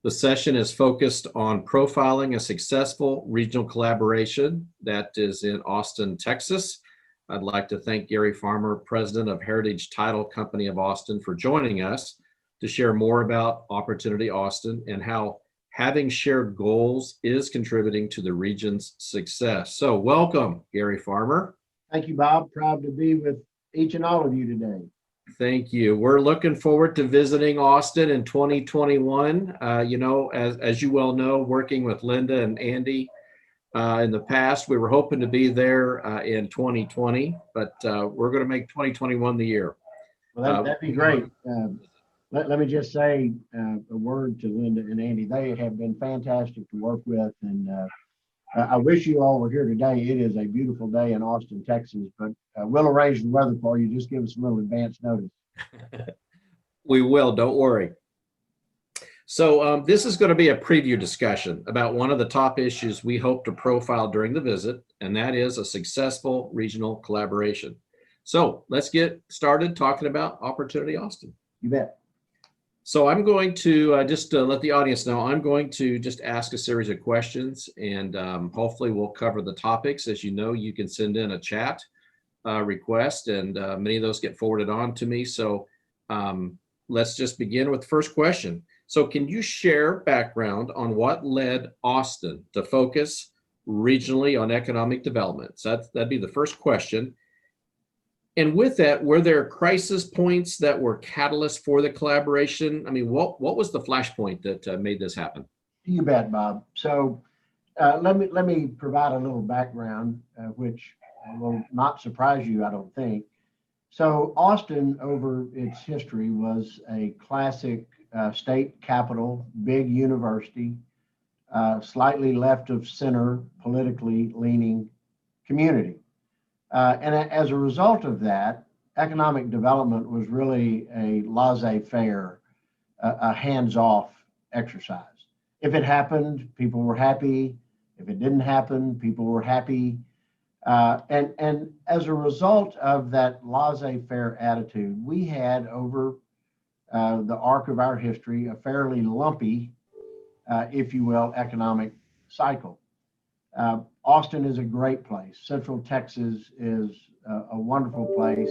The session is focused on profiling a successful regional collaboration that is in Austin, Texas. I'd like to thank Gary Farmer, president of Heritage Title Company of Austin, for joining us to share more about Opportunity Austin and how having shared goals is contributing to the region's success. So welcome, Gary Farmer. Thank you, Bob. Proud to be with each and all of you today. Thank you. We're looking forward to visiting Austin in 2021. As you well know, working with Linda and Andy in the past, we were hoping to be there in 2020, but we're going to make 2021 the year. Well, that'd be great. Let me just say a word to Linda and Andy. They have been fantastic to work with, and I wish you all were here today. It is a beautiful day in Austin, Texas, but we'll arrange the weather for you. Just give us a little advance notice. We will, don't worry. So this is going to be a preview discussion about one of the top issues we hope to profile during the visit, and that is a successful regional collaboration. So let's get started talking about Opportunity Austin. You bet. So I'm going to just let the audience know, I'm going to just ask a series of questions, and hopefully we'll cover the topics. As you know, you can send in a chat request, and many of those get forwarded on to me. So let's just begin with the first question. So can you share background on what led Austin to focus regionally on economic development? So that'd be the first question. And with that, were there crisis points that were catalysts for the collaboration? I mean, what was the flashpoint that made this happen? You bet, Bob. So let me provide a little background, which will not surprise you, I don't think. So Austin, over its history, was a classic state capital, big university, slightly left of center, politically leaning community. And as a result of that, economic development was really a laissez-faire, a hands-off exercise. If it happened, people were happy. If it didn't happen, people were happy. And as a result of that laissez-faire attitude, we had over the arc of our history a fairly lumpy, if you will, economic cycle. Austin is a great place. Central Texas is a wonderful place.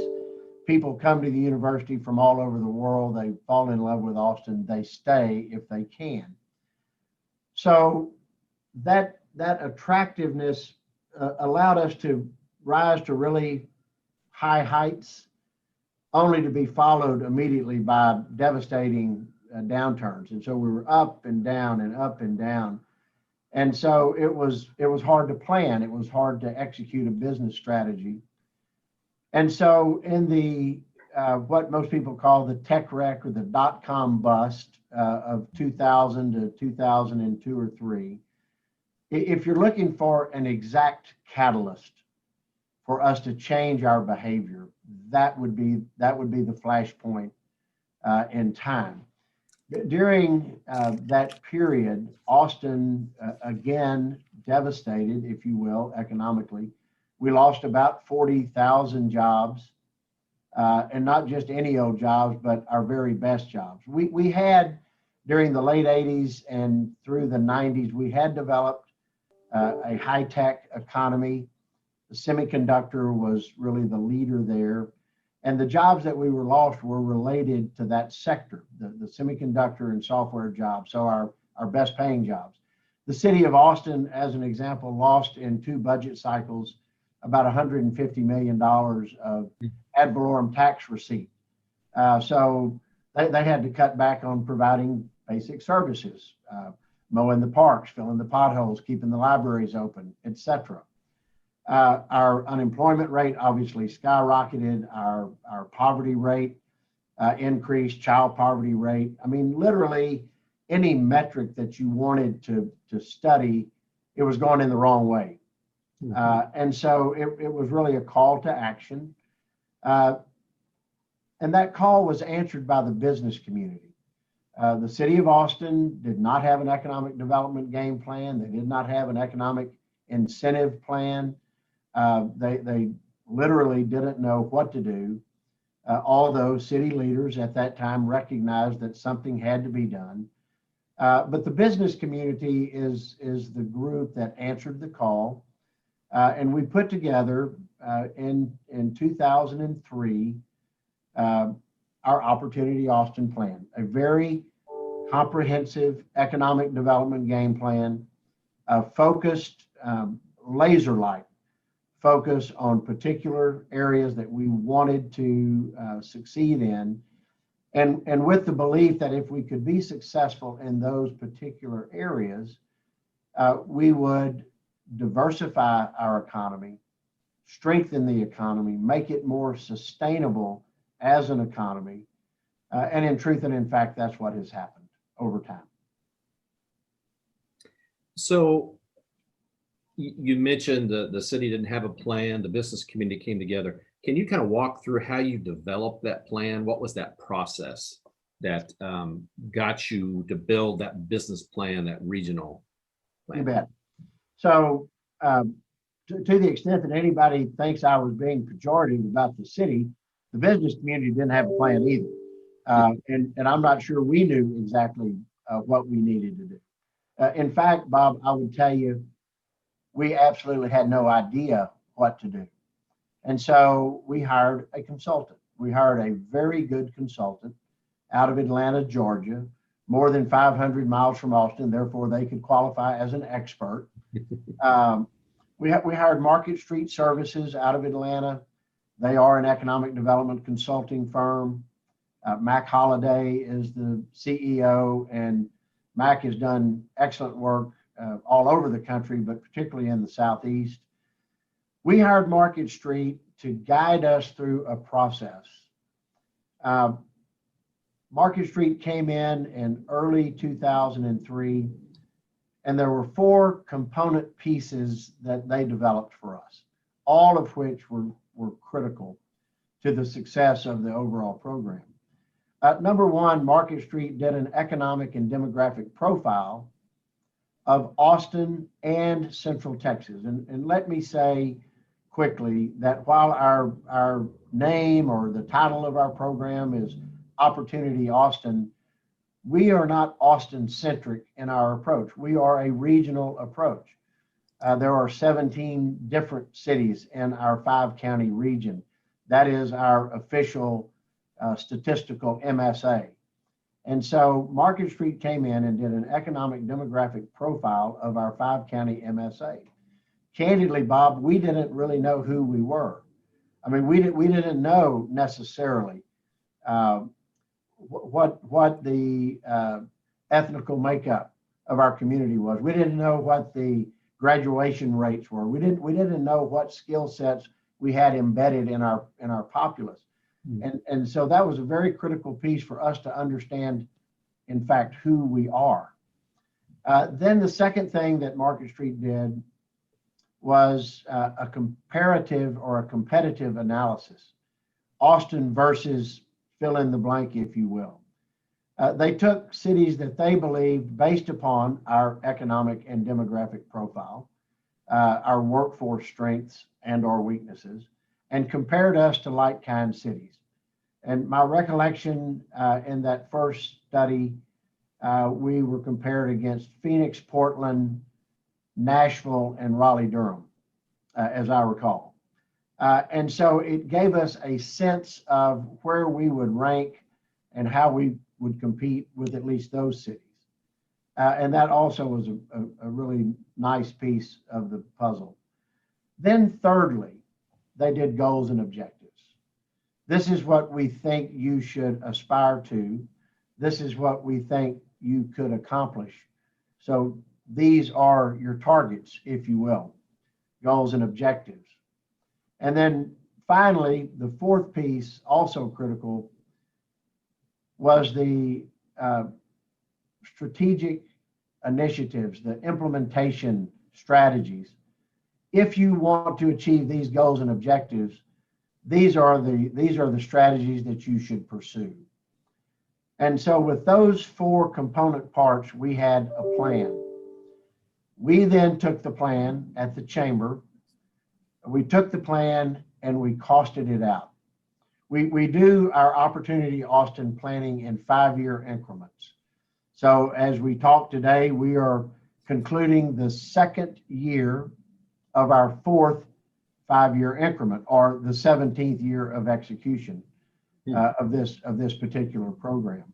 People come to the university from all over the world. They fall in love with Austin. They stay if they can. So that attractiveness allowed us to rise to really high heights, only to be followed immediately by devastating downturns. And so we were up and down and up and down. And so it was hard to plan. It was hard to execute a business strategy. And so in the what most people call the tech wreck or the dot-com bust of 2000 to 2002 or 3, if you're looking for an exact catalyst for us to change our behavior, that would be the flashpoint in time. During that period, Austin, again, devastated, if you will, economically. We lost about 40,000 jobs, and not just any old jobs, but our very best jobs. We had, during the late 80s and through the 90s, we had developed a high-tech economy. The semiconductor was really the leader there. And the jobs that we were lost were related to that sector, the semiconductor and software jobs, so our best paying jobs. The city of Austin, as an example, lost in 2 budget cycles about $150 million of ad valorem tax receipt. So they had to cut back on providing basic services, mowing the parks, filling the potholes, keeping the libraries open, etc. Our unemployment rate obviously skyrocketed. Our poverty rate increased, child poverty rate. I mean, literally any metric that you wanted to study, it was going in the wrong way. And so it was really a call to action. And that call was answered by the business community. The city of Austin did not have an economic development game plan. They did not have an economic incentive plan. They literally didn't know what to do. Although city leaders at that time recognized that something had to be done. But the business community is the group that answered the call. And we put together in 2003 our Opportunity Austin plan, a very comprehensive economic development game plan, focused, laser-like focus on particular areas that we wanted to succeed in. And with the belief that if we could be successful in those particular areas, we would diversify our economy, strengthen the economy, make it more sustainable as an economy. And in truth and in fact, that's what has happened over time. So you mentioned the city didn't have a plan, the business community came together. Can you kind of walk through how you developed that plan? What was that process that got you to build that business plan, that regional plan? You bet. So to the extent that anybody thinks I was being pejorative about the city, the business community didn't have a plan either. And I'm not sure we knew exactly what we needed to do. In fact, Bob, I would tell you, we absolutely had no idea what to do. And so we hired a consultant. We hired a very good consultant out of Atlanta, Georgia, more than 500 miles from Austin, therefore they could qualify as an expert. We hired Market Street Services out of Atlanta. They are an economic development consulting firm. Mac Holliday is the CEO, and Mac has done excellent work all over the country, but particularly in the Southeast. We hired Market Street to guide us through a process. Market Street came in early 2003, and there were 4 component pieces that they developed for us, all of which were critical to the success of the overall program. Number 1, Market Street did an economic and demographic profile of Austin and Central Texas. And let me say quickly that while our name or the title of our program is Opportunity Austin, we are not Austin-centric in our approach. We are a regional approach. There are 17 different cities in our 5-county region. That is our official statistical MSA. And so Market Street came in and did an economic demographic profile of our 5-county MSA. Candidly, Bob, we didn't really know who we were. I mean, we didn't know necessarily what the ethnical makeup of our community was. We didn't know what the graduation rates were. We didn't know what skill sets we had embedded in our populace. And so that was a very critical piece for us to understand, in fact, who we are. Then the second thing that Market Street did was a comparative or a competitive analysis. Austin versus fill in the blank, if you will. They took cities that they believed, based upon our economic and demographic profile, our workforce strengths and our weaknesses, and compared us to like-kind cities. And my recollection in that first study, we were compared against Phoenix, Portland, Nashville, and Raleigh-Durham, as I recall. And so it gave us a sense of where we would rank and how we would compete with at least those cities. And that also was a really nice piece of the puzzle. Then thirdly, they did goals and objectives. This is what we think you should aspire to. This is what we think you could accomplish. So these are your targets, if you will, goals and objectives. And then finally, the fourth piece, also critical, was the strategic initiatives, the implementation strategies. If you want to achieve these goals and objectives, these are the strategies that you should pursue. And so with those 4 component parts, we had a plan. We then took the plan at the chamber. We took the plan and we costed it out. We do our Opportunity Austin planning in 5-year increments. So as we talk today, we are concluding the second year of our fourth 5-year increment, or the 17th year of execution of this particular program.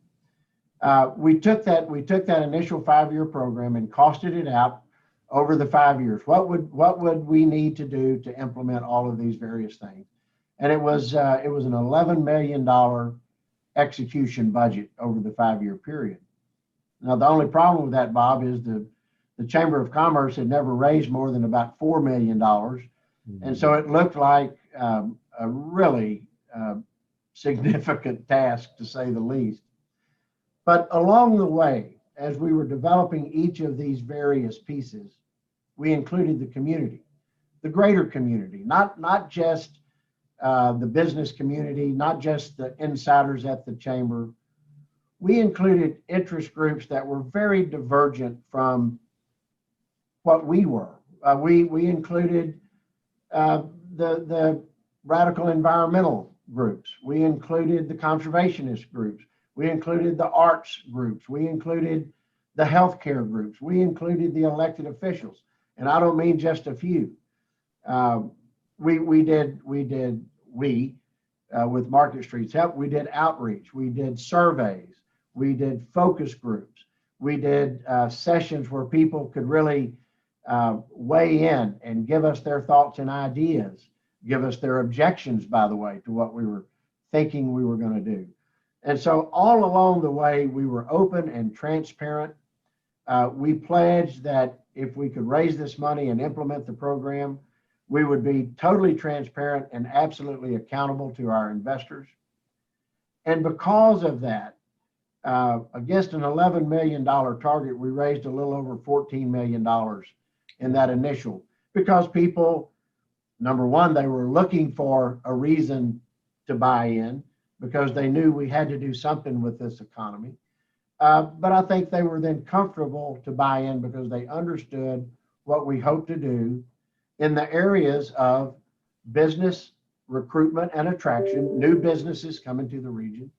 We took that initial 5-year program and costed it out over the 5 years. What would we need to do to implement all of these various things? And it was an $11 million execution budget over the 5-year period. Now, the only problem with that, Bob, is the Chamber of Commerce had never raised more than about $4 million. And so it looked like a really significant task, to say the least. But along the way, as we were developing each of these various pieces, we included the community, the greater community, not just the business community, not just the insiders at the chamber. We included interest groups that were very divergent from what we were. We included the radical environmental groups. We included the conservationist groups. We included the arts groups. We included the healthcare groups. We included the elected officials. And I don't mean just a few. With Market Street's help, we did outreach. We did surveys. We did focus groups. We did sessions where people could really weigh in and give us their thoughts and ideas, give us their objections, by the way, to what we were thinking we were going to do. And so all along the way, we were open and transparent. We pledged that if we could raise this money and implement the program, we would be totally transparent and absolutely accountable to our investors. And because of that, against an $11 million target, we raised a little over $14 million in that initial, because people, number one, they were looking for a reason to buy in because they knew we had to do something with this economy. But I think they were then comfortable to buy in because they understood what we hope to do in the areas of business recruitment and attraction, new businesses coming to the region,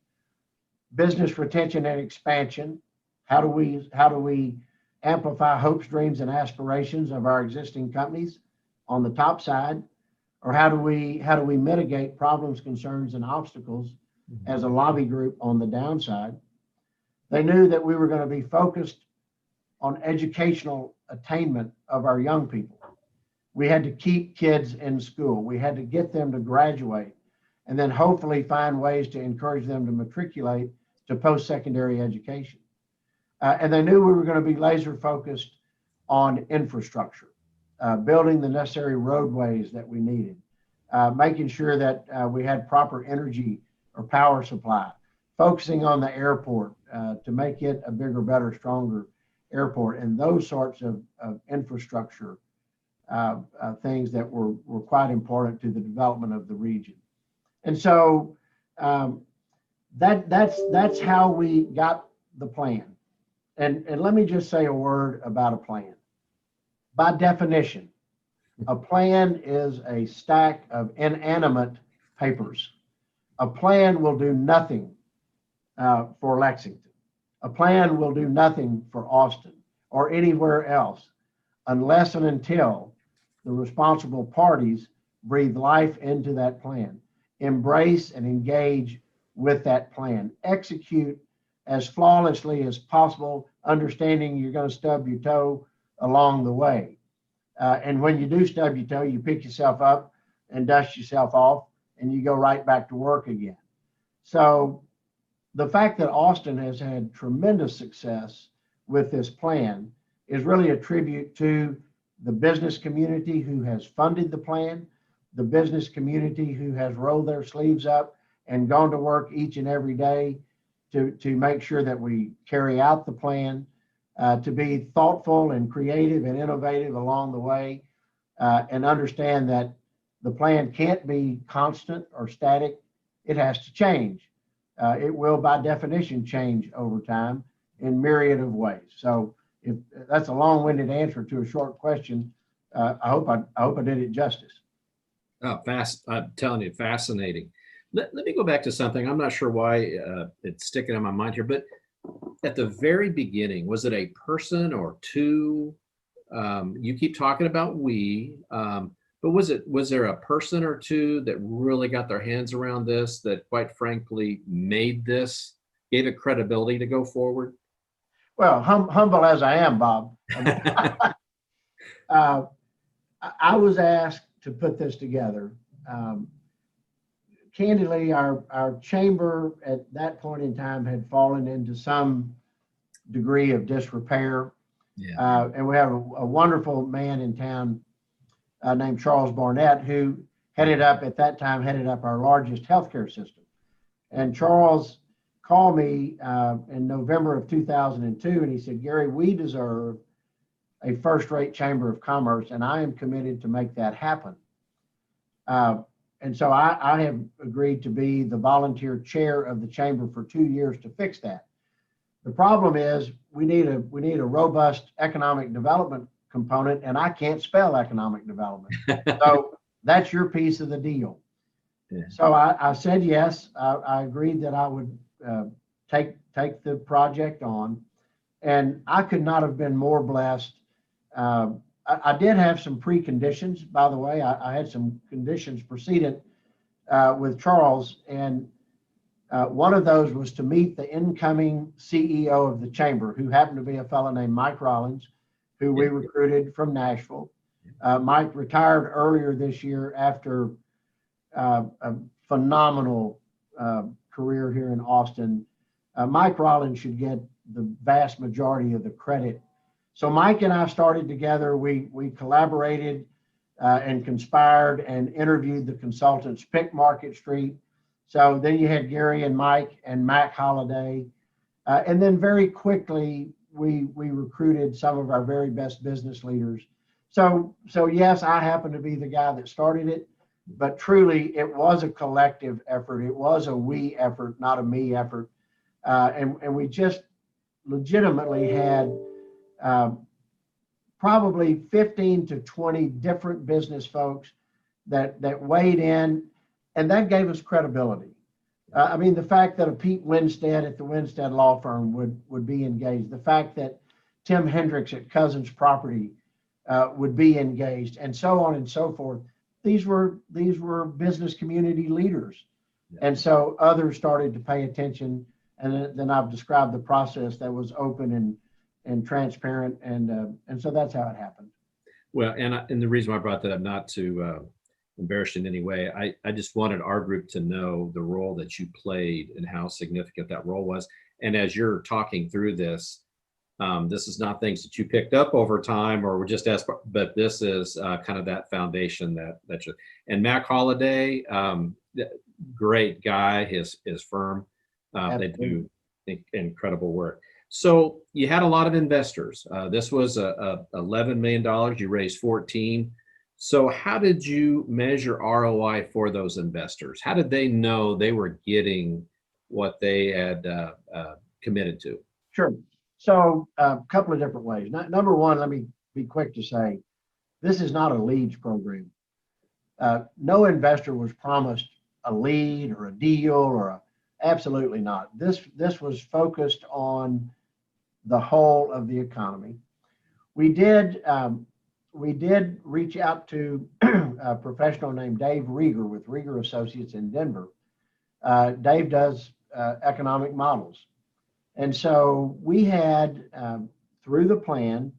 business retention and expansion. How do we amplify hopes, dreams, and aspirations of our existing companies on the top side? Or how do we mitigate problems, concerns, and obstacles as a lobby group on the downside? They knew that we were going to be focused on educational attainment of our young people. We had to keep kids in school. We had to get them to graduate and then hopefully find ways to encourage them to matriculate to post-secondary education. And they knew we were going to be laser focused on infrastructure, building the necessary roadways that we needed, making sure that we had proper energy or power supply, focusing on the airport to make it a bigger, better, stronger airport, and those sorts of infrastructure things that were quite important to the development of the region. And so that's how we got the plan. And let me just say a word about a plan. By definition, a plan is a stack of inanimate papers. A plan will do nothing for Lexington. A plan will do nothing for Austin or anywhere else unless and until the responsible parties breathe life into that plan, embrace and engage with that plan, execute as flawlessly as possible, understanding you're going to stub your toe along the way. And when you do stub your toe, you pick yourself up and dust yourself off, and you go right back to work again. So the fact that Austin has had tremendous success with this plan is really a tribute to the business community who has funded the plan, the business community who has rolled their sleeves up and gone to work each and every day to make sure that we carry out the plan, to be thoughtful and creative and innovative along the way, and understand that the plan can't be constant or static. It has to change. It will, by definition, change over time in myriad of ways. So if that's a long-winded answer to a short question, I hope I did it justice. Oh, I'm telling you, fascinating. Let me go back to something. I'm not sure why it's sticking in my mind here, but at the very beginning, was it a person or two? You keep talking about we, but was there a person or two that really got their hands around this, that quite frankly made this, gave it credibility to go forward? Well, humble as I am, Bob, uh, I was asked to put this together. Um, Candidly, our chamber at that point in time had fallen into some degree of disrepair. Yeah. And we have a wonderful man in town named Charles Barnett, who at that time, headed up our largest healthcare system. And Charles called me in November of 2002, and he said, Gary, we deserve a first-rate chamber of commerce, and I am committed to make that happen. And so I have agreed to be the volunteer chair of the chamber for 2 years to fix that. The problem is we need a robust economic development component, and I can't spell economic development. So that's your piece of the deal. Yeah. So I said yes. I agreed that I would take the project on, and I could not have been more blessed. I did have some preconditions, by the way. I had some conditions precedent with Charles, and one of those was to meet the incoming CEO of the chamber, who happened to be a fellow named Mike Rollins, who we recruited from Nashville. Mike retired earlier this year after a phenomenal career here in Austin. Mike Rollins should get the vast majority of the credit. So Mike and I started together. We collaborated and conspired and interviewed the consultants, picked Market Street. So then you had Gary and Mike and Mac Holliday. And then very quickly, we recruited some of our very best business leaders. So yes, I happen to be the guy that started it, but truly it was a collective effort. It was a we effort, not a me effort. And we just legitimately had probably 15 to 20 different business folks that weighed in, and that gave us credibility. I mean, the fact that a Pete Winstead at the Winstead Law Firm would be engaged, the fact that Tim Hendricks at Cousins Property would be engaged, and so on and so forth. These were business community leaders. Yeah. And so others started to pay attention, and then I've described the process that was open and transparent, and so that's how it happened. Well, and the reason why I brought that up, not to embarrass in any way, I just wanted our group to know the role that you played and how significant that role was. And as you're talking through this, this is not things that you picked up over time or were just asked, but this is kind of that foundation that you, and Mac Holliday, great guy, his firm, they do incredible work. So you had a lot of investors. This was $11 million. You raised 14. So how did you measure ROI for those investors? How did they know they were getting what they had committed to? Sure. So a couple of different ways. Number one, let me be quick to say, this is not a leads program. No investor was promised a lead or a deal or absolutely not. This was focused on the whole of the economy. We did reach out to a professional named Dave Rieger with Rieger Associates in Denver. Dave does economic models. And so we had, through the plan,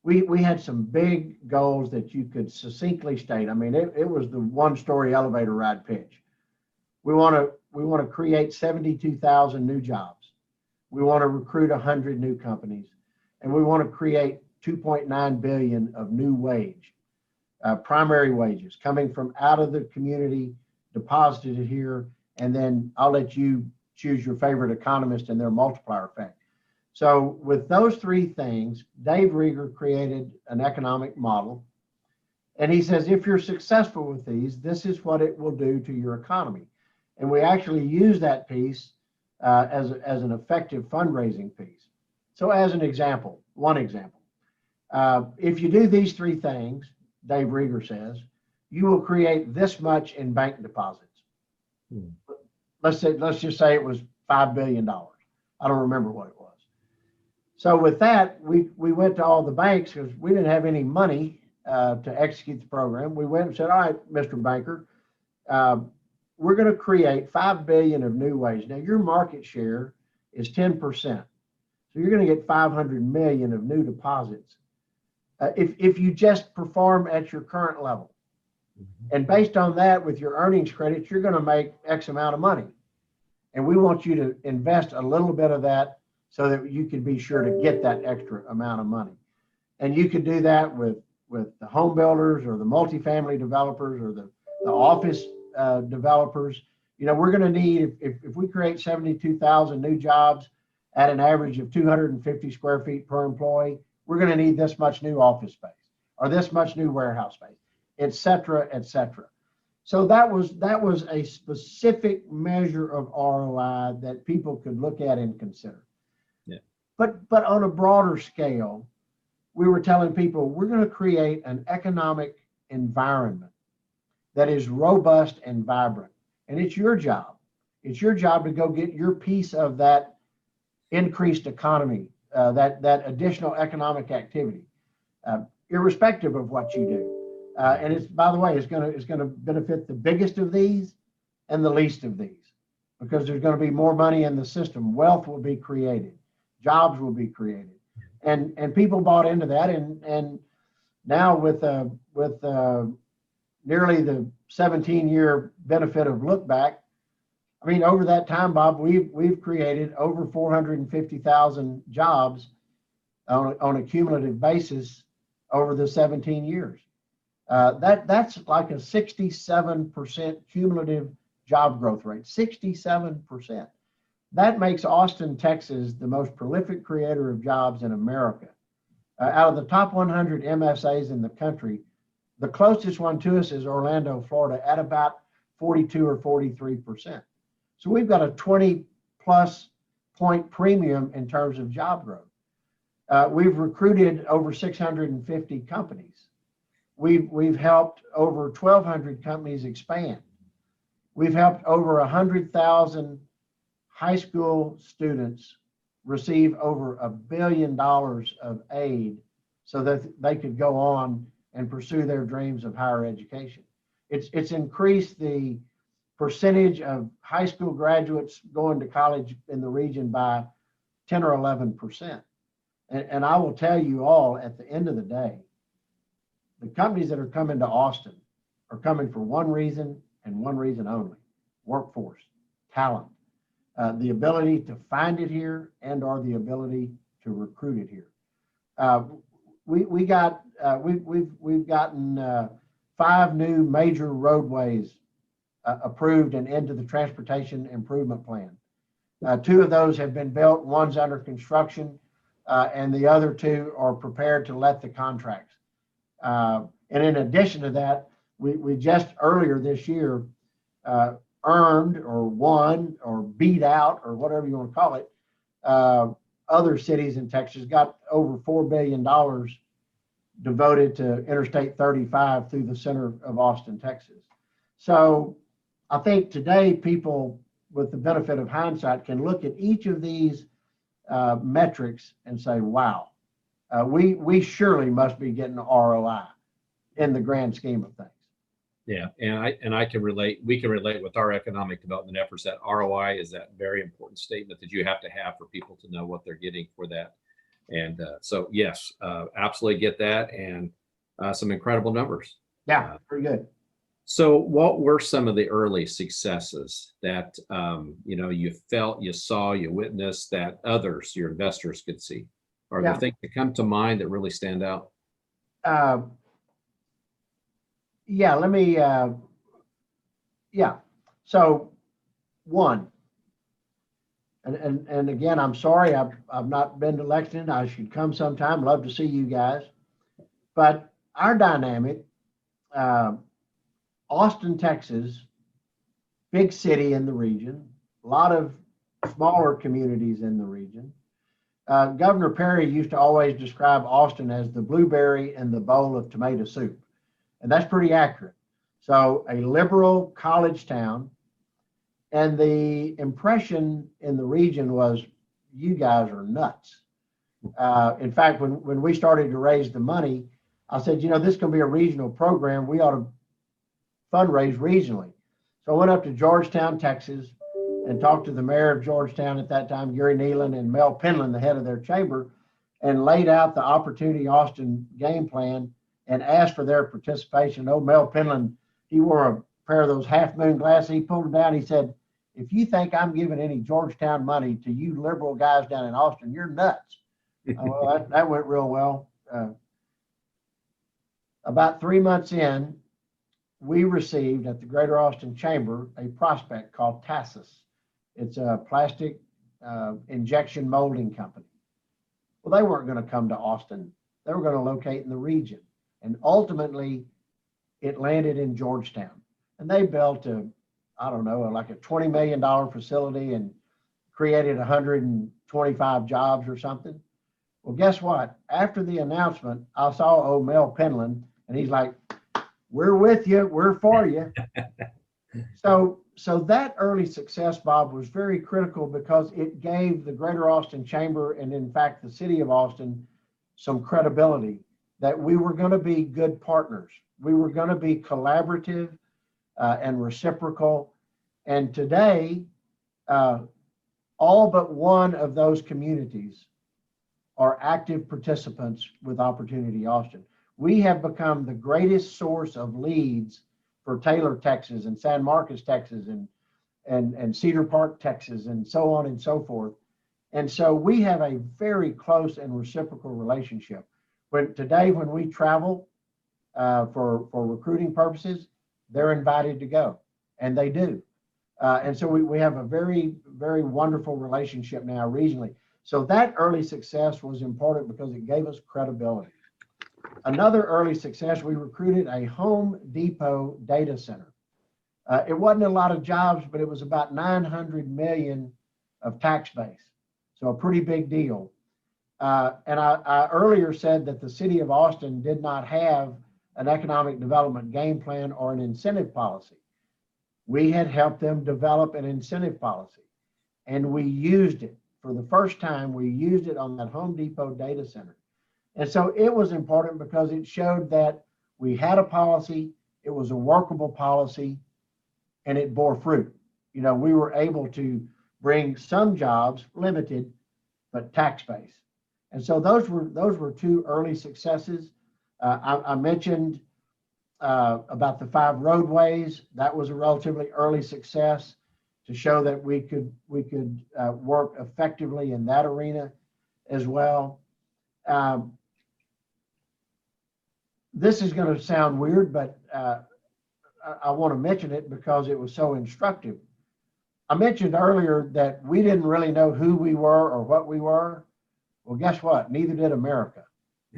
we had some big goals that you could succinctly state. I mean, it was the one-story elevator ride pitch. We want to create 72,000 new jobs. We want to recruit 100 new companies, and we want to create 2.9 billion of new wage, primary wages coming from out of the community, deposited here, and then I'll let you choose your favorite economist and their multiplier effect. So with those three things, Dave Rieger created an economic model, and he says, if you're successful with these, this is what it will do to your economy. And we actually use that piece as an effective fundraising piece. So as an example, one example, if you do these three things, Dave Rieger says, you will create this much in bank deposits. Let's just say it was $5 billion. I don't remember what it was. So with that, we went to all the banks because we didn't have any money to execute the program. We went and said, all right, Mr. Banker, we're going to create 5 billion of new ways. Now your market share is 10%. So you're going to get 500 million of new deposits if you just perform at your current level. And based on that, with your earnings credits, you're going to make X amount of money. And we want you to invest a little bit of that so that you can be sure to get that extra amount of money. And you could do that with the home builders or the multifamily developers or the office developers. You know, we're going to need, if we create 72,000 new jobs at an average of 250 square feet per employee, we're going to need this much new office space or this much new warehouse space, et cetera, et cetera. So that was a specific measure of ROI that people could look at and consider. Yeah. But on a broader scale, we were telling people we're going to create an economic environment that is robust and vibrant. And it's your job. It's your job to go get your piece of that increased economy, that additional economic activity, irrespective of what you do. And it's, by the way, it's going to benefit the biggest of these and the least of these, because there's going to be more money in the system. Wealth will be created, jobs will be created, and people bought into that. And now with nearly the 17-year benefit of look back, I mean, over that time, Bob, we've created over 450,000 jobs on a cumulative basis over the 17 years. That's like a 67% cumulative job growth rate, 67%. That makes Austin, Texas, the most prolific creator of jobs in America. Out of the top 100 MSAs in the country, the closest one to us is Orlando, Florida, at about 42 or 43%. So we've got a 20+ point premium in terms of job growth. We've recruited over 650 companies. We've helped over 1,200 companies expand. We've helped over 100,000 high school students receive over $1 billion of aid so that they could go on and pursue their dreams of higher education. It's increased the percentage of high school graduates going to college in the region by 10 or 11%. And I will tell you all, at the end of the day, the companies that are coming to Austin are coming for one reason and one reason only: workforce, talent, the ability to find it here and or the ability to recruit it here. We've gotten 5 new major roadways approved and into the transportation improvement plan. 2 of those have been built, one's under construction, and the other 2 are prepared to let the contracts. And in addition to that, we just earlier this year earned or won or beat out, or whatever you want to call it, other cities in Texas. Got over $4 billion devoted to Interstate 35 through the center of Austin, Texas. So I think today people, with the benefit of hindsight, can look at each of these metrics and say, wow, we surely must be getting the ROI in the grand scheme of things. Yeah, and I can relate. We can relate with our economic development efforts. That ROI is that very important statement that you have to have for people to know what they're getting for that. And so yes, absolutely get that, and some incredible numbers. Yeah, pretty good. So what were some of the early successes that you felt, you saw, you witnessed that others, your investors, could see? Are there things that come to mind that really stand out? Yeah, let me, So one, and again, I'm sorry, I've not been to Lexington. I should come sometime. Love to see you guys. But our dynamic, Austin, Texas, big city in the region, a lot of smaller communities in the region. Governor Perry used to always describe Austin as the blueberry in the bowl of tomato soup. And that's pretty accurate. So a liberal college town, and the impression in the region was, you guys are nuts. In fact, when we started to raise the money, I said, this can be a regional program. We ought to fundraise regionally. So I went up to Georgetown, Texas, and talked to the mayor of Georgetown at that time, Gary Nealon, and Mel Penland, the head of their chamber, and laid out the Opportunity Austin game plan and asked for their participation. Oh, Mel Penland, he wore a pair of those half moon glasses. He pulled them down. He said, if you think I'm giving any Georgetown money to you liberal guys down in Austin, you're nuts. Well, that went real well. About 3 months in, we received at the Greater Austin Chamber a prospect called Tassus. It's a plastic injection molding company. Well, they weren't going to come to Austin. They were going to locate in the region. And ultimately, it landed in Georgetown. And they built like a $20 million facility and created 125 jobs or something. Well, guess what? After the announcement, I saw old Mel Penland, and he's like, we're with you, we're for you. So that early success, Bob, was very critical because it gave the Greater Austin Chamber, and in fact, the city of Austin, some credibility that we were going to be good partners. We were going to be collaborative and reciprocal. And today, all but one of those communities are active participants with Opportunity Austin. We have become the greatest source of leads for Taylor, Texas, and San Marcos, Texas, and Cedar Park, Texas, and so on and so forth. And so we have a very close and reciprocal relationship. Today, when we travel for recruiting purposes, they're invited to go, and they do. And so we have a very, very wonderful relationship now regionally. So that early success was important because it gave us credibility. Another early success, we recruited a Home Depot data center. It wasn't a lot of jobs, but it was about 900 million of tax base. So a pretty big deal. And I earlier said that the city of Austin did not have an economic development game plan or an incentive policy. We had helped them develop an incentive policy, and we used it. For the first time, we used it on that Home Depot data center. And so it was important because it showed that we had a policy, it was a workable policy, and it bore fruit. We were able to bring some jobs, limited, but tax base. And so those were two early successes. I mentioned about the 5 roadways. That was a relatively early success to show that we could work effectively in that arena as well. This is going to sound weird, but I want to mention it because it was so instructive. I mentioned earlier that we didn't really know who we were or what we were. Well, guess what? Neither did America.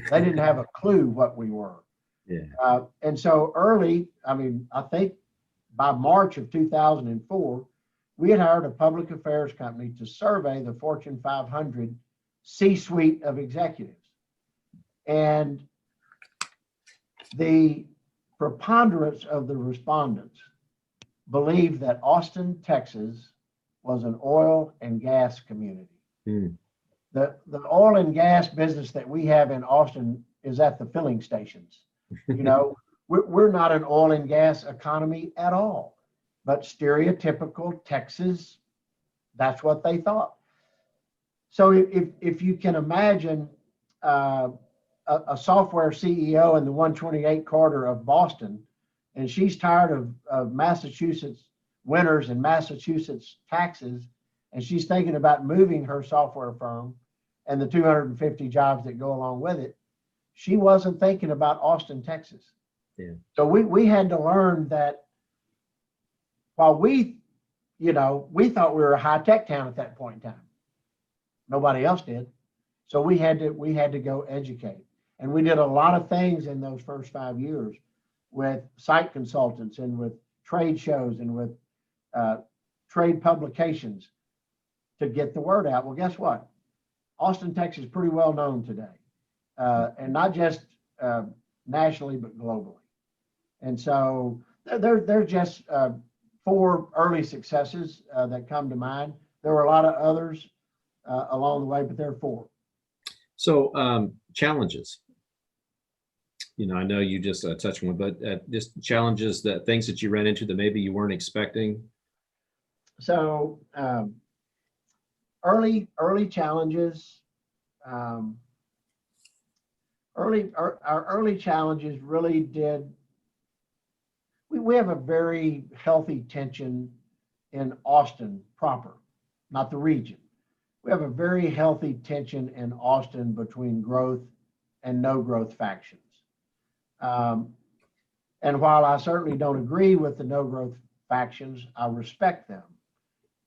They didn't have a clue what we were. Yeah. And so early, I think by March of 2004, we had hired a public affairs company to survey the Fortune 500 C-suite of executives. And the preponderance of the respondents believed that Austin, Texas was an oil and gas community. The oil and gas business that we have in Austin is at the filling stations. We're not an oil and gas economy at all, but stereotypical Texas, that's what they thought. So if you can imagine a software CEO in the 128 corridor of Boston, and she's tired of Massachusetts winters and Massachusetts taxes, and she's thinking about moving her software firm and the 250 jobs that go along with it, she wasn't thinking about Austin, Texas. Yeah. So we had to learn that while we thought we were a high-tech town at that point in time, nobody else did. So we had to go educate. And we did a lot of things in those first 5 years with site consultants and with trade shows and with trade publications to get the word out. Well, guess what? Austin, Texas is pretty well known today, and not just nationally, but globally. And so there's just 4 early successes that come to mind. There were a lot of others. along the way, but there are 4. So challenges. I know you just touched on, but just challenges, that things that you ran into that maybe you weren't expecting. So early challenges. Our early challenges really did. We have a very healthy tension in Austin proper, not the region. We have a very healthy tension in Austin between growth and no growth factions. And while I certainly don't agree with the no growth factions, I respect them.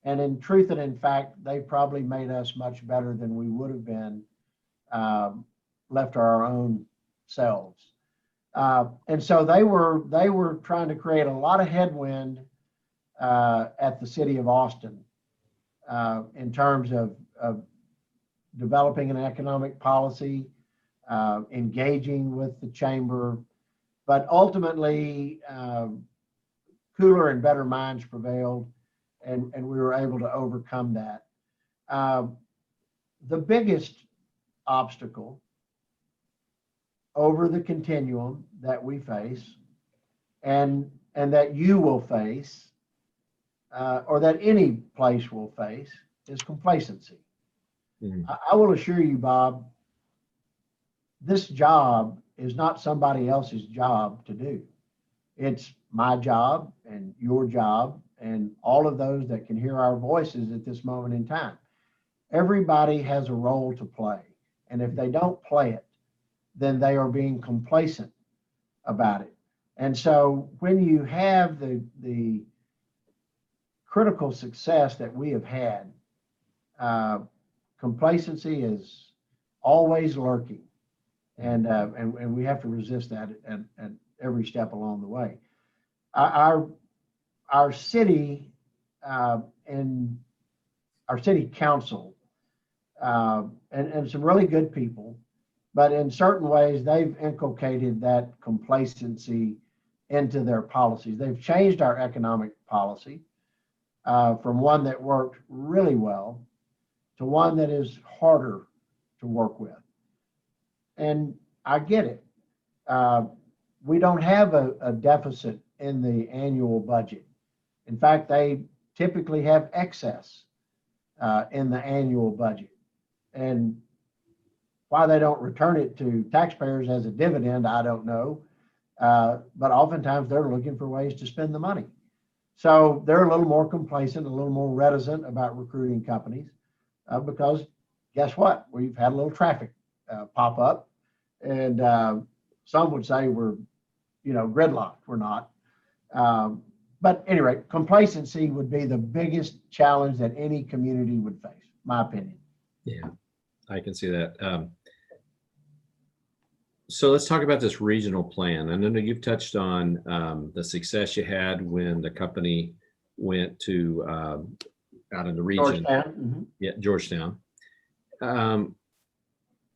And in truth and in fact, they probably made us much better than we would have been left to our own selves. And so they were trying to create a lot of headwind at the city of Austin in terms of developing an economic policy, engaging with the chamber, but ultimately cooler and better minds prevailed, and we were able to overcome that. The biggest obstacle over the continuum that we face and that you will face, or that any place will face, is complacency. I will assure you, Bob, this job is not somebody else's job to do. It's my job and your job and all of those that can hear our voices at this moment in time. Everybody has a role to play. And if they don't play it, then they are being complacent about it. And so when you have the critical success that we have had, complacency is always lurking. And we have to resist that at every step along the way. Our city and our city council and some really good people, but in certain ways they've inculcated that complacency into their policies. They've changed our economic policy from one that worked really well to one that is harder to work with. And I get it. We don't have a deficit in the annual budget. In fact, they typically have excess in the annual budget. And why they don't return it to taxpayers as a dividend, I don't know. But oftentimes they're looking for ways to spend the money. So they're a little more complacent, a little more reticent about recruiting companies because guess what? We've had a little traffic pop up, and some would say we're, gridlocked. We're not. But anyway, complacency would be the biggest challenge that any community would face, my opinion. Yeah, I can see that. So let's talk about this regional plan. I know you've touched on the success you had when the company went to out in the region. Georgetown. Mm-hmm. Yeah, Georgetown.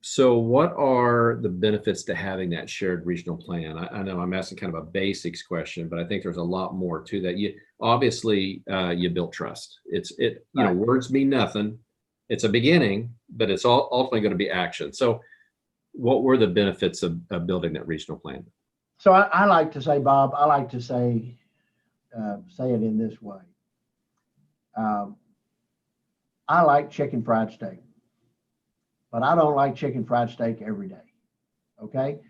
So what are the benefits to having that shared regional plan? I know I'm asking kind of a basics question, but I think there's a lot more to that. You obviously you built trust. Right. Words mean nothing. It's a beginning, but it's ultimately going to be action. So what were the benefits of building that regional plan? So I like to say, Bob, I like to say it in this way. I like chicken fried steak, but I don't like chicken fried steak every day. Okay.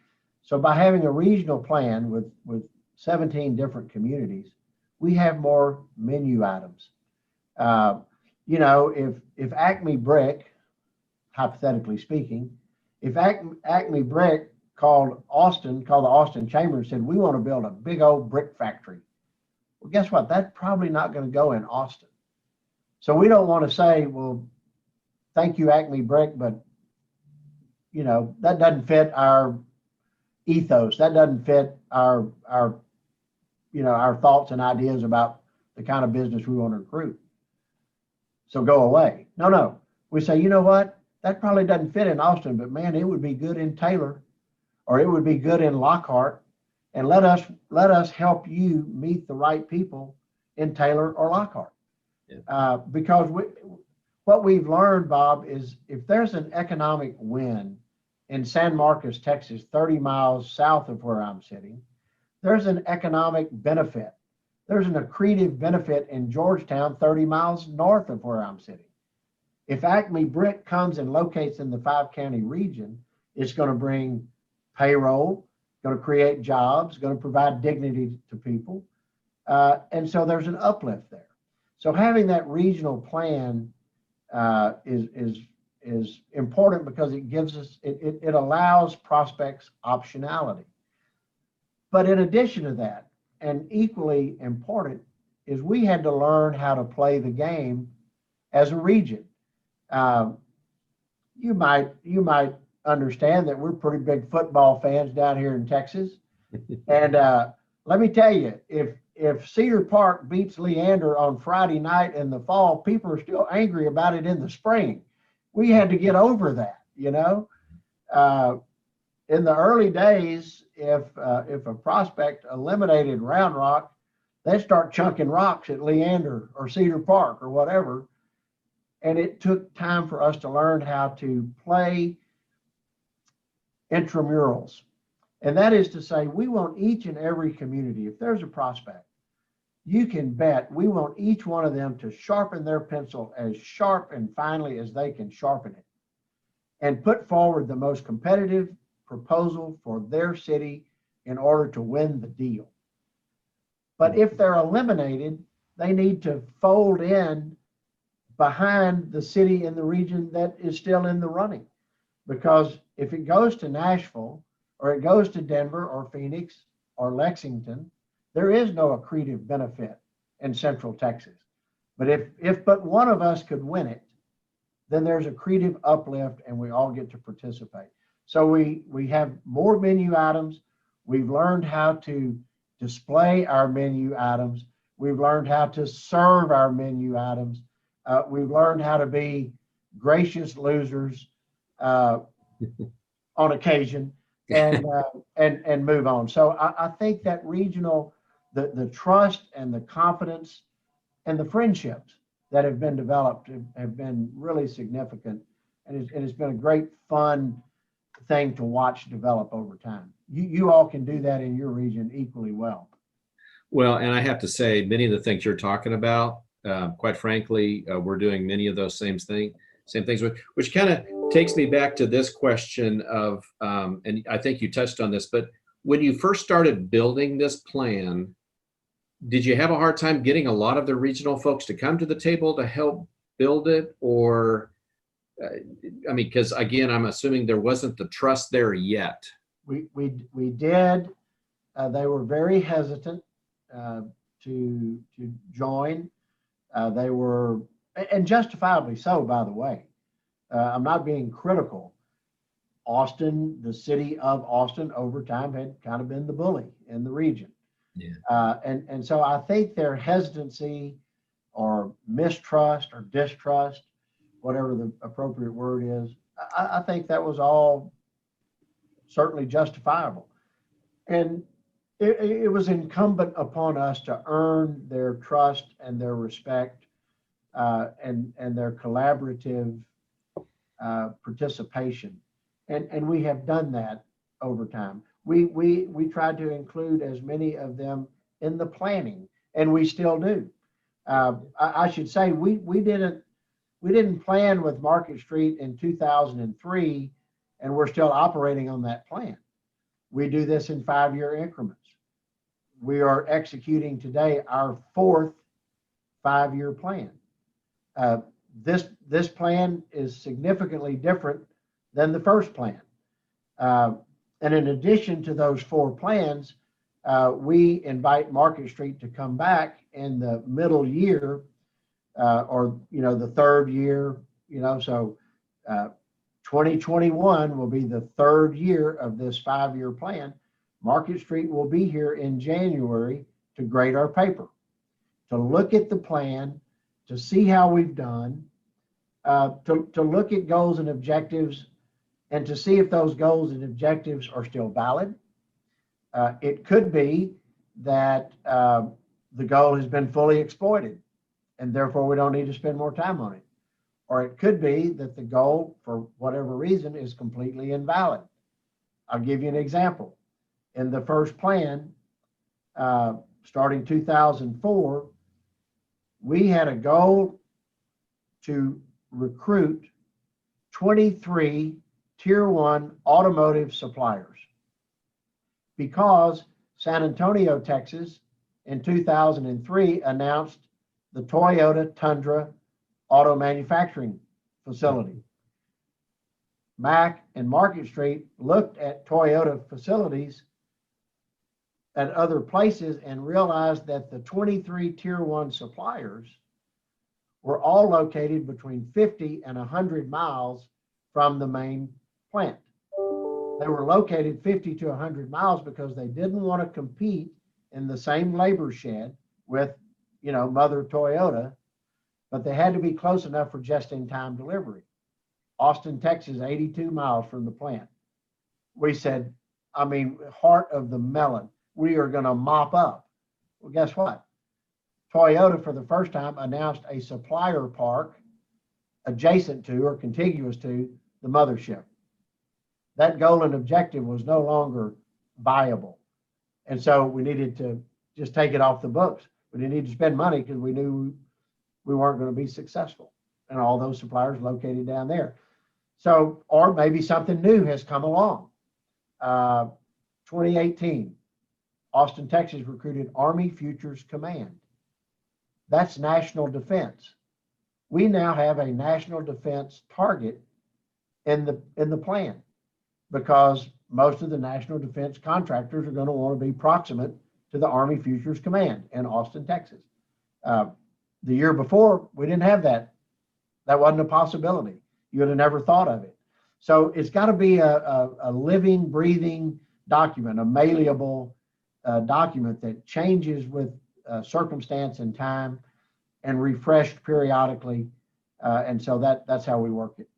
So by having a regional plan with 17 different communities, we have more menu items. If Acme Brick, hypothetically speaking, if Acme Brick called the Austin Chamber and said, we want to build a big old brick factory. Well, guess what? That's probably not going to go in Austin. So we don't want to say, well, thank you, Acme Brick, but that doesn't fit our ethos. That doesn't fit our thoughts and ideas about the kind of business we want to recruit. So go away. No. We say, you know what? That probably doesn't fit in Austin, but man, it would be good in Taylor, or it would be good in Lockhart, and let us help you meet the right people in Taylor or Lockhart. Yeah. Because what we've learned, Bob, is if there's an economic win in San Marcos, Texas, 30 miles south of where I'm sitting, there's an economic benefit. There's an accretive benefit in Georgetown, 30 miles north of where I'm sitting. If Acme Brick comes and locates in the 5-county region, it's going to bring payroll, going to create jobs, going to provide dignity to people. And so there's an uplift there. So having that regional plan is important because it gives us, it allows prospects optionality. But in addition to that, and equally important, is we had to learn how to play the game as a region. You might understand that we're pretty big football fans down here in Texas. And let me tell you, if Cedar Park beats Leander on Friday night in the fall, people are still angry about it in the spring. We had to get over that, you know. In the early days, if a prospect eliminated Round Rock, they'd start chunking rocks at Leander or Cedar Park or whatever. And it took time for us to learn how to play intramurals. And that is to say, we want each and every community, if there's a prospect, you can bet we want each one of them to sharpen their pencil as sharp and finely as they can sharpen it and put forward the most competitive proposal for their city in order to win the deal. But if they're eliminated, they need to fold in behind the city in the region that is still in the running. Because if it goes to Nashville or it goes to Denver or Phoenix or Lexington, there is no accretive benefit in Central Texas. But if but one of us could win it, then there's accretive uplift and we all get to participate. So we have more menu items. We've learned how to display our menu items. We've learned how to serve our menu items. We've learned how to be gracious losers on occasion and move on. So I think that regional, the trust and the confidence and the friendships that have been developed have been really significant. And it's been a great fun thing to watch develop over time. You all can do that in your region equally well. Well, and I have to say, many of the things you're talking about, quite frankly, we're doing many of those same things, which kind of takes me back to this question of, and I think you touched on this, but when you first started building this plan, did you have a hard time getting a lot of the regional folks to come to the table to help build it? Or, I mean, because again, I'm assuming there wasn't the trust there yet. We did. They were very hesitant to join. They were, and justifiably so, by the way. I'm not being critical. Austin, the city of Austin, over time had kind of been the bully in the region. Yeah. And so I think their hesitancy or mistrust or distrust, whatever the appropriate word is, I think that was all certainly justifiable. And it was incumbent upon us to earn their trust and their respect and their collaborative participation. And we have done that over time. We tried to include as many of them in the planning, and we still do. I should say we didn't plan with Market Street in 2003, and we're still operating on that plan. We do this in 5-year increments. We are executing today our 4th 5-year plan. This plan is significantly different than the first plan. And in addition to those 4 plans, we invite Market Street to come back in the middle year or, the 3rd year, so 2021 will be the 3rd year of this 5-year plan. Market Street will be here in January to grade our paper, to look at the plan, to see how we've done, to look at goals and objectives, and to see if those goals and objectives are still valid. It could be that the goal has been fully exploited, and therefore we don't need to spend more time on it. or it could be that the goal, for whatever reason, is completely invalid. I'll give you an example. In the first plan, starting 2004, we had a goal to recruit 23 Tier 1 automotive suppliers because San Antonio, Texas, in 2003 announced the Toyota Tundra auto manufacturing facility. Mac and Market Street looked at Toyota facilities at other places and realized that the 23 Tier 1 suppliers were all located between 50 and 100 miles from the main plant. They were located 50 to 100 miles because they didn't want to compete in the same labor shed with, Mother Toyota, but they had to be close enough for just-in-time delivery. Austin, Texas, 82 miles from the plant. We said, heart of the melon, we are going to mop up. Well, guess what? Toyota, for the first time, announced a supplier park adjacent to or contiguous to the mothership. That goal and objective was no longer viable. And so we needed to just take it off the books. We didn't need to spend money because we knew we weren't going to be successful. And all those suppliers located down there. So, or maybe something new has come along. 2018, Austin, Texas recruited Army Futures Command. That's national defense. We now have a national defense target in the plan because most of the national defense contractors are going to want to be proximate to the Army Futures Command in Austin, Texas. The year before, we didn't have that. That wasn't a possibility. You would have never thought of it. So it's got to be a living, breathing document, a malleable document that changes with circumstance and time and refreshed periodically. And so that's how we work it.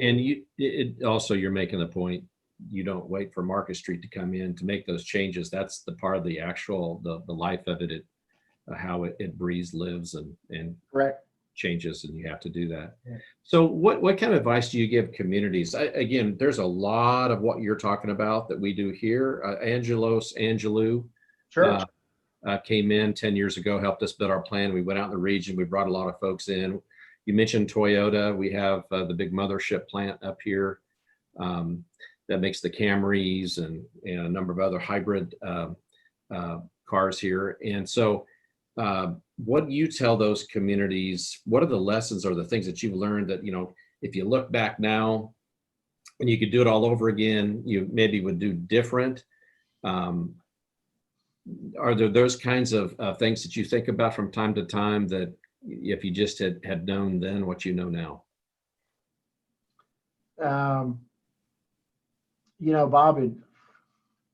And you're making the point, you don't wait for Market Street to come in to make those changes. That's the part of the actual, the life of it, how it breathes, lives, and correct. Changes, and you have to do that. Yeah. So what kind of advice do you give communities? Again, there's a lot of what you're talking about that we do here. Angelou Sure. Came in 10 years ago, helped us build our plan. We went out in the region. We brought a lot of folks in. You mentioned Toyota. We have the big mothership plant up here that makes the Camrys and a number of other hybrid cars here. And so what do you tell those communities? What are the lessons or the things that you've learned that, if you look back now and you could do it all over again, you maybe would do different? Are there those kinds of things that you think about from time to time that if you just had known then what you know now? Bob,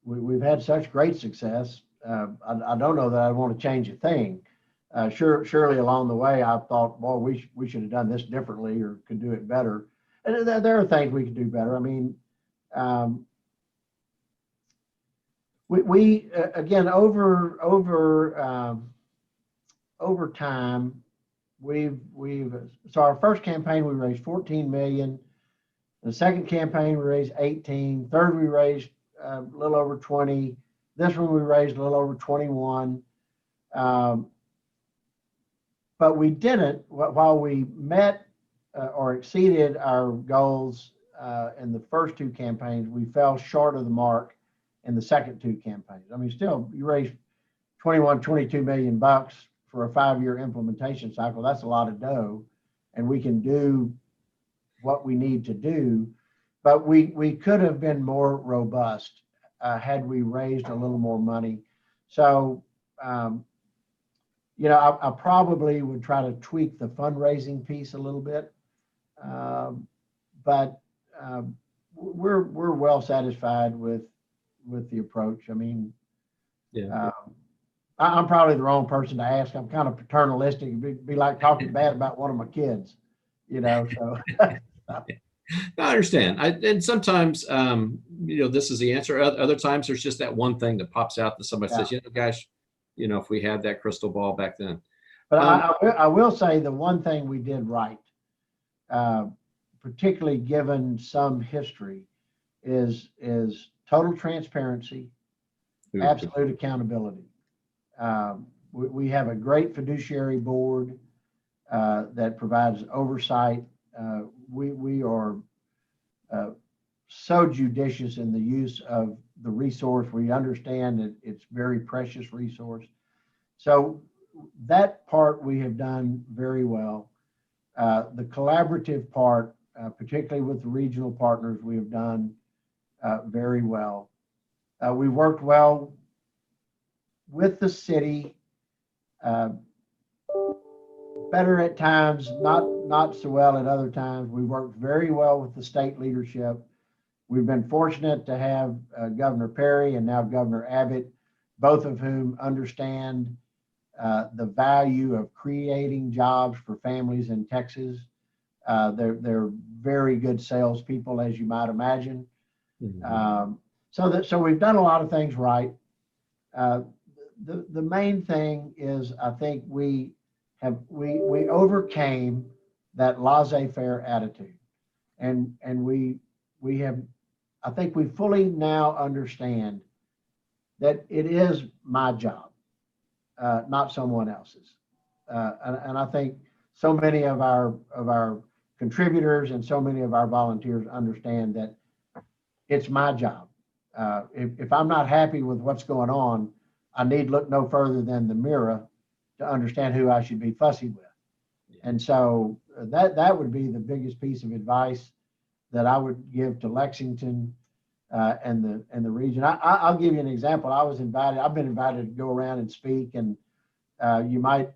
we've had such great success. I don't know that I want to change a thing. Surely along the way, I thought, well, we should have done this differently or could do it better. And there are things we could do better. We again, over time, so our first campaign, we raised 14 million. The second campaign, we raised 18. Third, we raised a little over 20. This one, we raised a little over 21. But we didn't, while we met or exceeded our goals in the first two campaigns, we fell short of the mark in the second two campaigns. Still, you raised 22 million bucks for a 5-year implementation cycle. That's a lot of dough, and we can do what we need to do, but we could have been more robust had we raised a little more money. So, I probably would try to tweak the fundraising piece a little bit, but we're well satisfied with the approach. Yeah. I'm probably the wrong person to ask. I'm kind of paternalistic. It'd be like talking bad about one of my kids, So. I understand. And sometimes, this is the answer. Other times there's just that one thing that pops out that somebody says, gosh, if we had that crystal ball back then. But I will say the one thing we did right particularly given some history, is total transparency, absolute accountability. We have a great fiduciary board that provides oversight. We are so judicious in the use of the resource. We understand that it's very precious resource. So that part we have done very well. The collaborative part, particularly with the regional partners, we have done very well. We worked well with the city, better at times, not so well at other times. We worked very well with the state leadership. We've been fortunate to have Governor Perry and now Governor Abbott, both of whom understand the value of creating jobs for families in Texas. They're very good salespeople, as you might imagine. So we've done a lot of things right. The main thing is, I think we overcame that laissez-faire attitude, and we have, I think we fully now understand that it is my job, not someone else's. And I think so many of our contributors and so many of our volunteers understand that it's my job. If I'm not happy with what's going on, I need look no further than the mirror to understand who I should be fussy with. And so that would be the biggest piece of advice that I would give to Lexington and the region. I'll give you an example. I've been invited to go around and speak, and you might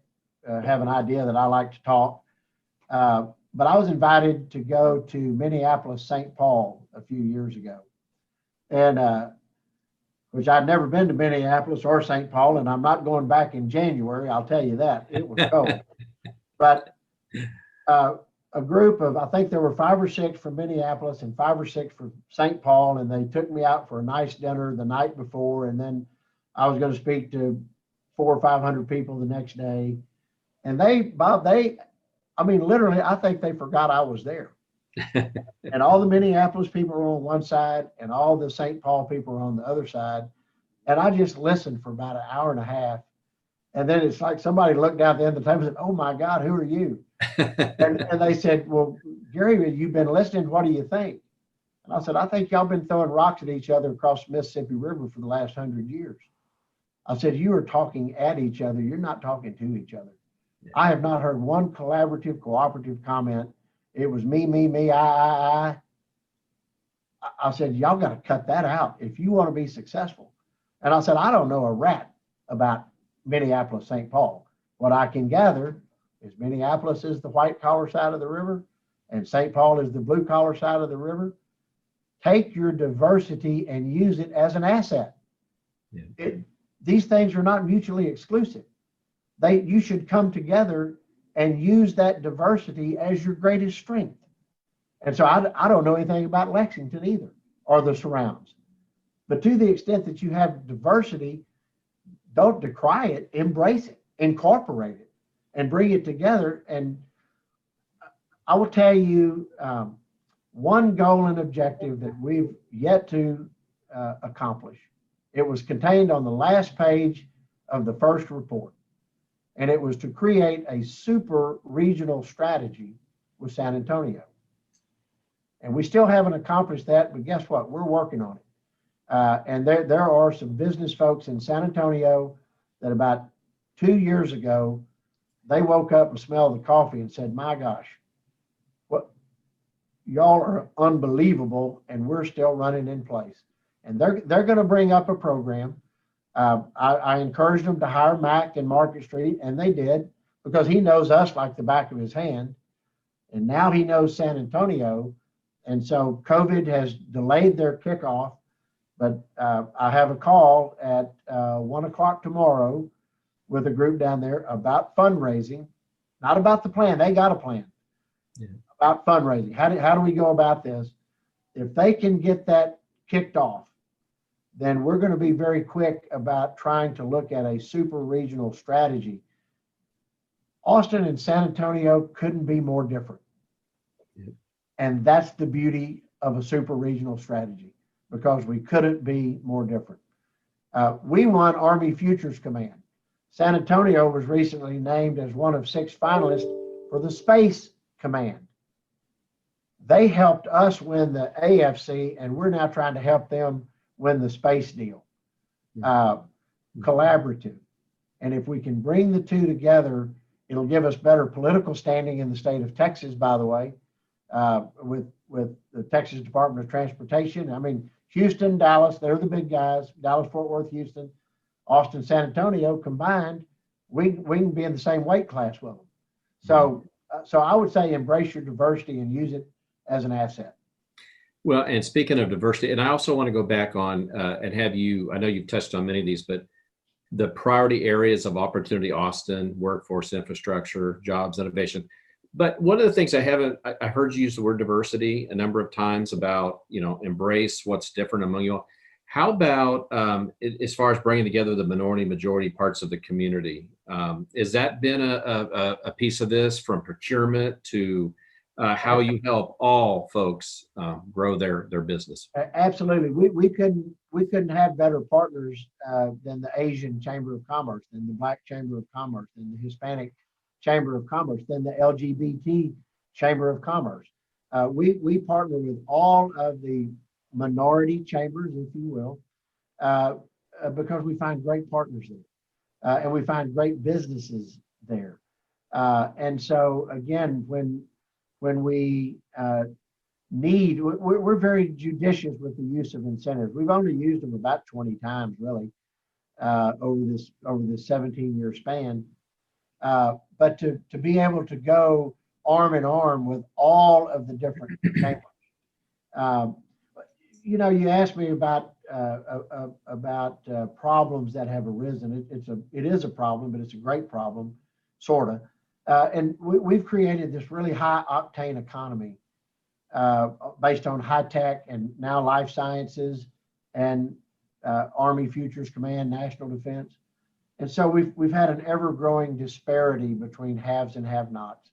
have an idea that I like to talk. But I was invited to go to Minneapolis, St. Paul a few years ago. And which I'd never been to Minneapolis or St. Paul, and I'm not going back in January, I'll tell you that. It was cold. But a group of, I think there were 5 or 6 from Minneapolis and 5 or 6 from St. Paul, and they took me out for a nice dinner the night before, and then I was going to speak to 400 or 500 people the next day. And Bob, I mean, literally, I think they forgot I was there. And all the Minneapolis people were on one side and all the St. Paul people were on the other side. And I just listened for about an hour and a half. And then it's like somebody looked down at the end of the table and said, "Oh my God, who are you?" and they said, "Well, Gary, you've been listening. What do you think?" And I said, "I think y'all been throwing rocks at each other across the Mississippi River for the last 100 years. I said, you are talking at each other. You're not talking to each other. Yeah. I have not heard one collaborative, cooperative comment. It was me, I. I said, y'all got to cut that out if you want to be successful." And I said, I don't know a rat about Minneapolis, St. Paul. What I can gather is Minneapolis is the white collar side of the river and St. Paul is the blue collar side of the river. Take your diversity and use it as an asset. Yeah. These things are not mutually exclusive. You should come together and use that diversity as your greatest strength. And so I don't know anything about Lexington either, or the surrounds. But to the extent that you have diversity, don't decry it, embrace it, incorporate it, and bring it together. And I will tell you one goal and objective that we've yet to accomplish. It was contained on the last page of the first report. And it was to create a super regional strategy with San Antonio. And we still haven't accomplished that, but guess what? We're working on it. And there are some business folks in San Antonio that about 2 years ago, they woke up and smelled the coffee and said, my gosh, what y'all are unbelievable, and we're still running in place. And they're going to bring up a program. I encouraged them to hire Mac in Market Street, and they did, because he knows us like the back of his hand. And now he knows San Antonio. And so COVID has delayed their kickoff, but I have a call at 1 o'clock tomorrow with a group down there about fundraising, not about the plan. They got a plan. Yeah. About fundraising. How do we go about this? If they can get that kicked off, then we're going to be very quick about trying to look at a super regional strategy. Austin and San Antonio couldn't be more different. And that's the beauty of a super regional strategy, because we couldn't be more different. We won Army Futures Command. San Antonio was recently named as one of 6 finalists for the Space Command. They helped us win the AFC, and we're now trying to help them win the space deal. Collaborative. And if we can bring the two together, it'll give us better political standing in the state of Texas, by the way, with the Texas Department of Transportation. I mean, Houston, Dallas, they're the big guys. Dallas, Fort Worth, Houston, Austin, San Antonio combined, we can be in the same weight class with them. So I would say embrace your diversity and use it as an asset. Well, and speaking of diversity, and I also want to go back on and have you, I know you've touched on many of these, but the priority areas of opportunity, Austin, workforce, infrastructure, jobs, innovation. But one of the things I heard you use the word diversity a number of times about, embrace what's different among you all. How about as far as bringing together the minority, majority parts of the community? Has that been a piece of this, from procurement to how you help all folks grow their business? Absolutely. We couldn't have better partners than the Asian Chamber of Commerce, than the Black Chamber of Commerce, than the Hispanic Chamber of Commerce, than the LGBT Chamber of Commerce. We partner with all of the minority chambers, if you will, because we find great partners there, and we find great businesses there. And so again, when we we're very judicious with the use of incentives. We've only used them about 20 times, really, over this 17-year span. But to be able to go arm in arm with all of the different chambers. You asked me about problems that have arisen. It is a problem, but it's a great problem, sort of. And we've created this really high octane economy based on high tech and now life sciences and Army Futures Command, national defense. And so we've had an ever growing disparity between haves and have-nots.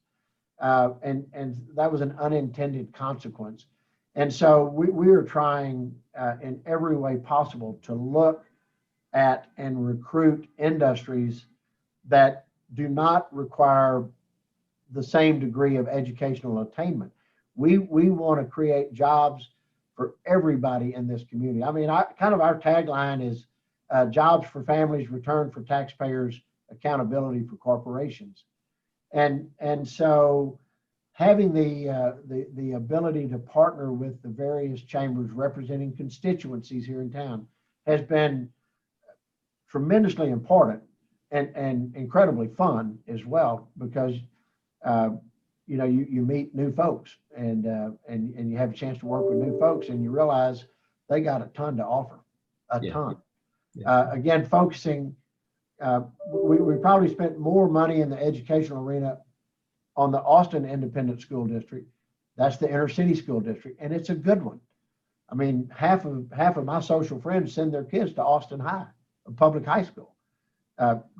And that was an unintended consequence. And so we are trying in every way possible to look at and recruit industries that do not require the same degree of educational attainment. We want to create jobs for everybody in this community. I mean, our tagline is jobs for families, return for taxpayers, accountability for corporations. And so having the ability to partner with the various chambers representing constituencies here in town has been tremendously important and incredibly fun as well, because you meet new folks and you have a chance to work with new folks, and you realize they got a ton to offer, a ton. Yeah. Again, focusing, we probably spent more money in the educational arena on the Austin Independent School District. That's the inner city school district, and it's a good one. I mean, half of my social friends send their kids to Austin High, a public high school.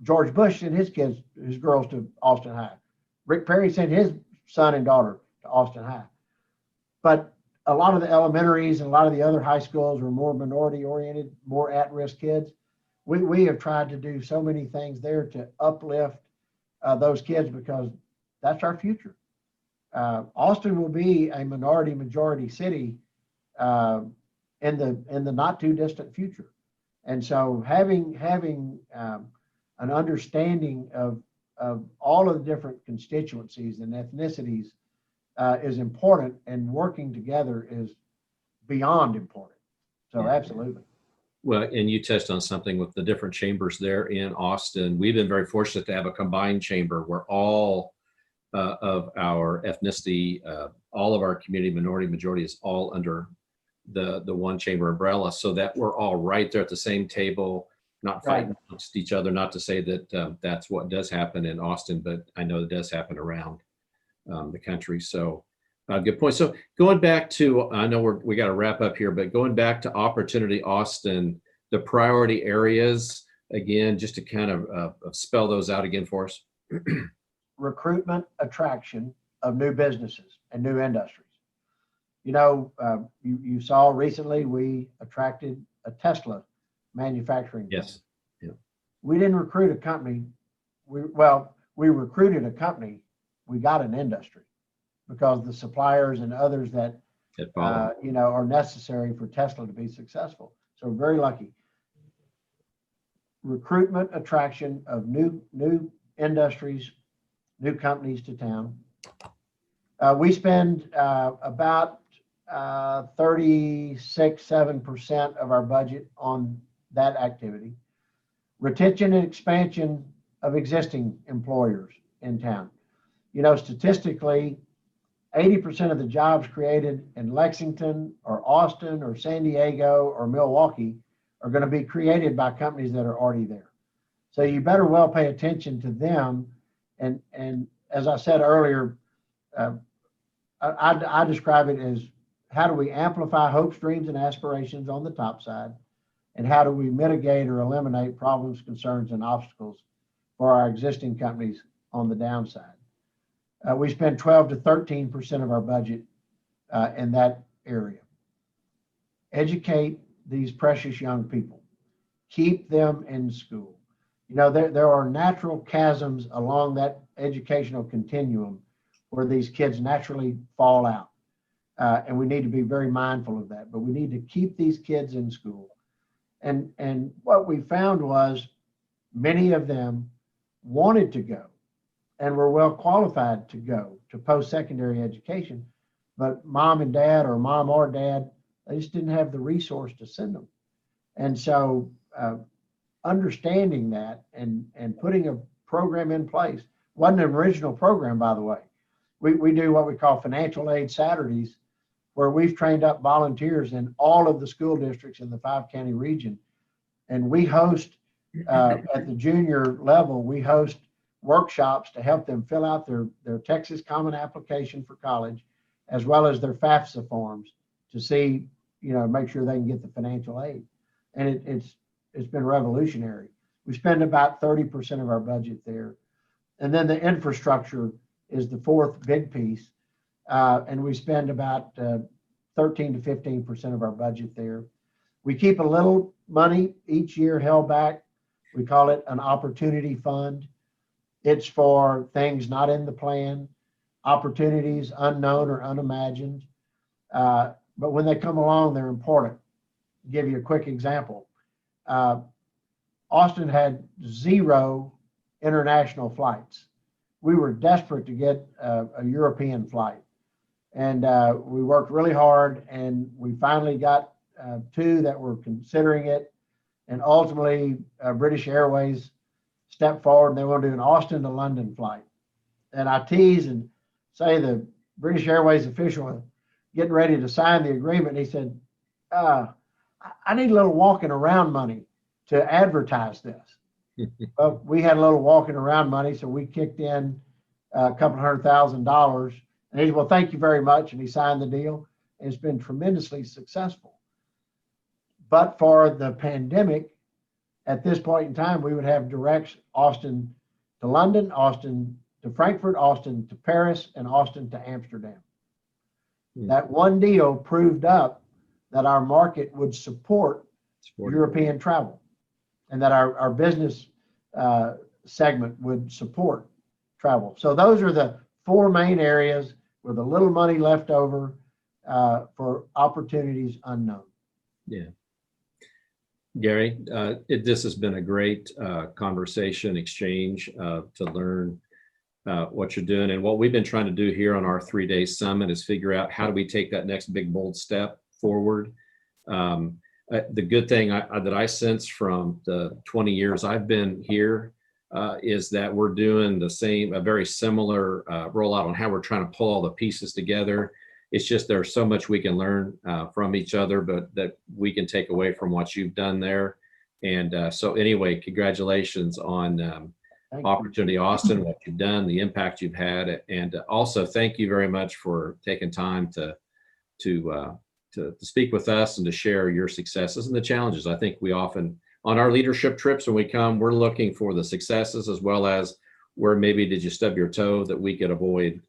George Bush sent his girls to Austin High. Rick Perry sent his son and daughter to Austin High. But a lot of the elementaries and a lot of the other high schools are more minority oriented, more at-risk kids. We have tried to do so many things there to uplift those kids, because that's our future. Austin will be a minority majority city in the not too distant future. And so having an understanding of all of the different constituencies and ethnicities is important, and working together is beyond important. So yeah. Absolutely. Well, and you touched on something with the different chambers there in Austin. We've been very fortunate to have a combined chamber where all of our ethnicity, all of our community, minority, majority is all under the one chamber umbrella, so that we're all right there at the same table, not fighting against each other. Not to say that that's what does happen in Austin, but I know it does happen around the country. So good point. So going back to, I know we got to wrap up here, but going back to Opportunity Austin, the priority areas, again, just to kind of spell those out again for us. Recruitment, attraction of new businesses and new industries. You saw recently we attracted a Tesla manufacturing plant. Yes. Yeah. We didn't recruit a company. We recruited a company. We got an industry because the suppliers and others that are necessary for Tesla to be successful. So we're very lucky. Recruitment, attraction of new industries, new companies to town. We spend about 36-7% of our budget on that activity. Retention and expansion of existing employers in town. Statistically, 80% of the jobs created in Lexington or Austin or San Diego or Milwaukee are going to be created by companies that are already there. So you better well pay attention to them. And as I said earlier, I describe it as how do we amplify hopes, dreams, and aspirations on the top side, and how do we mitigate or eliminate problems, concerns, and obstacles for our existing companies on the downside. We spend 12 to 13% of our budget in that area. Educate these precious young people. Keep them in school. There are natural chasms along that educational continuum where these kids naturally fall out. And we need to be very mindful of that, but we need to keep these kids in school. And what we found was many of them wanted to go and were well qualified to go to post-secondary education, but mom and dad or mom or dad, they just didn't have the resource to send them. And so understanding that and putting a program in place, wasn't an original program, by the way. We do what we call financial aid Saturdays, where we've trained up volunteers in all of the school districts in the 5-county region. And we host, at the junior level, we host workshops to help them fill out their Texas Common Application for college, as well as their FAFSA forms to see, make sure they can get the financial aid. And it's been revolutionary. We spend about 30% of our budget there. And then the infrastructure is the fourth big piece. And we spend about 13 to 15% of our budget there. We keep a little money each year held back. We call it an opportunity fund. It's for things not in the plan, opportunities unknown or unimagined. But when they come along, they're important. I'll give you a quick example. Austin had 0 international flights. We were desperate to get a European flight. And we worked really hard, and we finally got 2 that were considering it. And ultimately, British Airways stepped forward and they want to do an Austin to London flight. And I tease and say the British Airways official getting ready to sign the agreement. And he said, I need a little walking around money to advertise this. Well, we had a little walking around money, so we kicked in a couple $100,000. And he said, well, thank you very much. And he signed the deal. And it's been tremendously successful. But for the pandemic, at this point in time, we would have directs Austin to London, Austin to Frankfurt, Austin to Paris, and Austin to Amsterdam. That one deal proved up that our market would support European travel, and that our business segment would support travel. So those are the 4 main areas with a little money left over for opportunities unknown. Yeah. Gary, this has been a great conversation exchange to learn what you're doing. And what we've been trying to do here on our 3-day summit is figure out how do we take that next big, bold step forward. The good thing that I sense from the 20 years I've been here is that we're doing a very similar rollout on how we're trying to pull all the pieces together. It's just there's so much we can learn from each other, but that we can take away from what you've done there. And so anyway, congratulations on Opportunity Austin, what you've done, the impact you've had. And also thank you very much for taking time to speak with us and to share your successes and the challenges. I think we often, on our leadership trips when we come, we're looking for the successes as well as where maybe did you stub your toe that we could avoid.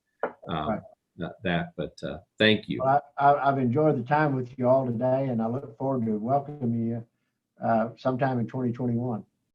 Right. that. But thank you. Well, I've enjoyed the time with you all today, and I look forward to welcoming you sometime in 2021.